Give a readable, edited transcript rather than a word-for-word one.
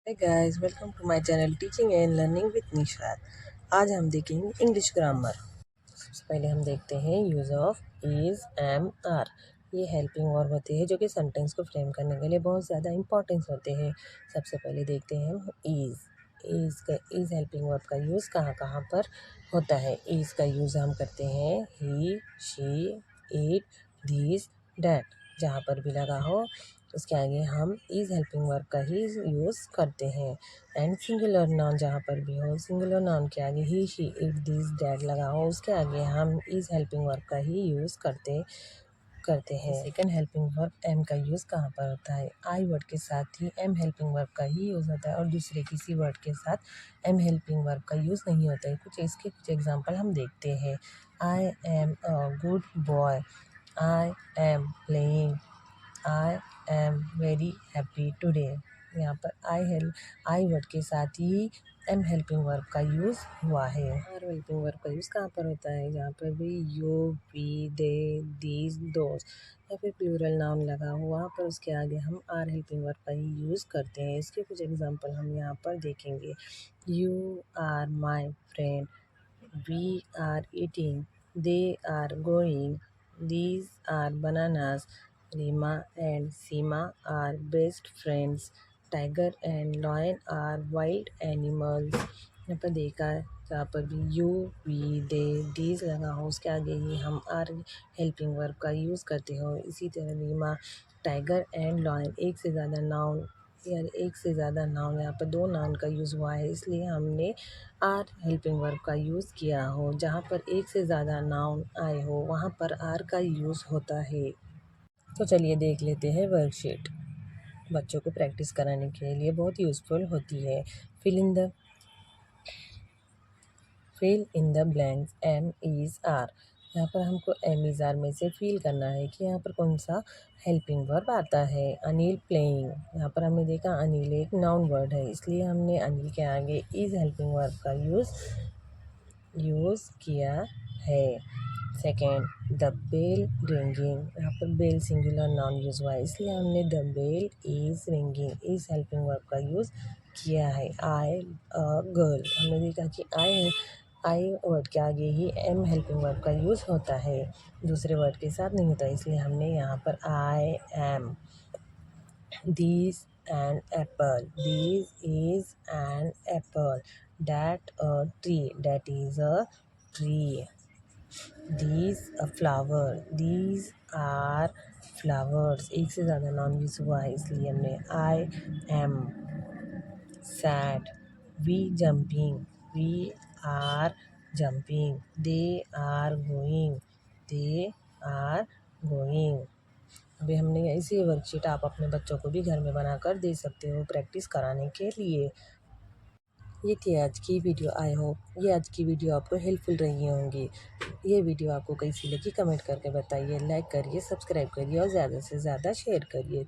Hey guys, welcome to my channel Teaching and Learning with Nishat. आज हम देखेंगे English grammar. सबसे पहले हम देखते हैं use of is, am, are. ये हेल्पिंग वर्ब होते हैं जो कि सेंटेंस को फ्रेम करने के लिए बहुत ज़्यादा इंपॉर्टेंस होते हैं। सबसे पहले देखते हैं हम इज़ हेल्पिंग वर्ब का यूज़ कहाँ कहाँ पर होता है। इज़ का यूज़ हम करते हैं ही, शी, इट, दिस, डैट। जहाँ पर भी लगा हो उसके आगे हम इज़ हेल्पिंग वर्ब का ही यूज़ करते हैं। एंड सिंगुलर नाउन जहाँ पर भी हो, सिंगुलर नाउन के आगे ही, शी, इट, दिस, डैट लगा हो उसके आगे हम इज़ हेल्पिंग वर्ब का ही यूज़ करते हैं। सेकंड हेल्पिंग वर्ब एम का यूज़ कहाँ पर होता है। आई वर्ड के साथ ही एम हेल्पिंग वर्ब का ही यूज़ होता है और दूसरे किसी वर्ड के साथ एम हेल्पिंग वर्ब का यूज़ नहीं होता है। कुछ एग्जांपल हम देखते हैं। I am a good boy, I am playing, I am very happy today. यहाँ पर आई वर्ड के साथ ही एम हेल्पिंग वर्ब का यूज़ हुआ है। आर हेल्पिंग वर्ब का यूज़ कहाँ पर होता है। जहाँ पर भी you, we, they, these, those या फिर प्लूरल नाउन लगा हो वहाँ पर उसके आगे हम आर हेल्पिंग वर्ब का ही यूज़ करते हैं। इसके कुछ एग्जांपल हम यहाँ पर देखेंगे। You are my friend, we are eating, they are going, these are bananas, Rima and Seema are best friends, tiger and lion are wild animals। यहाँ पर देखा जहाँ पर भी यू, वी, दे, दीज लगा हो उसके आगे ही हम आर हेल्पिंग वर्ब का यूज़ करते हो। इसी तरह रीमा, टाइगर एंड लॉयन एक से ज़्यादा नाउन यहाँ पर दो नाउन का यूज़ हुआ है इसलिए हमने आर हेल्पिंग वर्ब का यूज़ किया हो। जहाँ पर एक से ज़्यादा नाउन आए हो वहाँ पर आर का यूज़ होता है। तो चलिए देख लेते हैं वर्कशीट। बच्चों को प्रैक्टिस कराने के लिए बहुत यूज़फुल होती है। Fill in the blanks am, is, are. यहाँ पर हमको एम, इज़, आर में से फील करना है कि यहाँ पर कौन सा हेल्पिंग वर्ब आता है। अनिल प्लेइंग, यहाँ पर हमने देखा अनिल एक नाउन वर्ड है इसलिए हमने अनिल के आगे इज़ हेल्पिंग वर्ब का यूज़ किया है। सेकेंड, द बेल रिंगिंग, यहाँ पर बेल सिंगुलर नाउन यूज़ हुआ है इसलिए हमने the bell is ringing is helping verb का यूज़ किया है। आई अ गर्ल, हमने देखा कि आई वर्ड के आगे ही एम हेल्पिंग वर्ब का यूज़ होता है, दूसरे वर्ड के साथ नहीं होता इसलिए हमने यहाँ पर I am. This an apple, this is an apple. That a tree, that is a tree. These a flower, these are flowers. एक से ज़्यादा नाउन यूज़ हुआ है इसलिए हमने I am. Sad, we jumping, we are jumping. They are going. अभी हमने ऐसी वर्कशीट आप अपने बच्चों को भी घर में बनाकर दे सकते हो प्रैक्टिस कराने के लिए। ये थी आज की वीडियो। आई होप ये आज की वीडियो आपको हेल्पफुल रही होंगी। ये वीडियो आपको कैसी लगी कमेंट करके बताइए, लाइक करिए, सब्सक्राइब करिए और ज़्यादा से ज़्यादा शेयर करिए।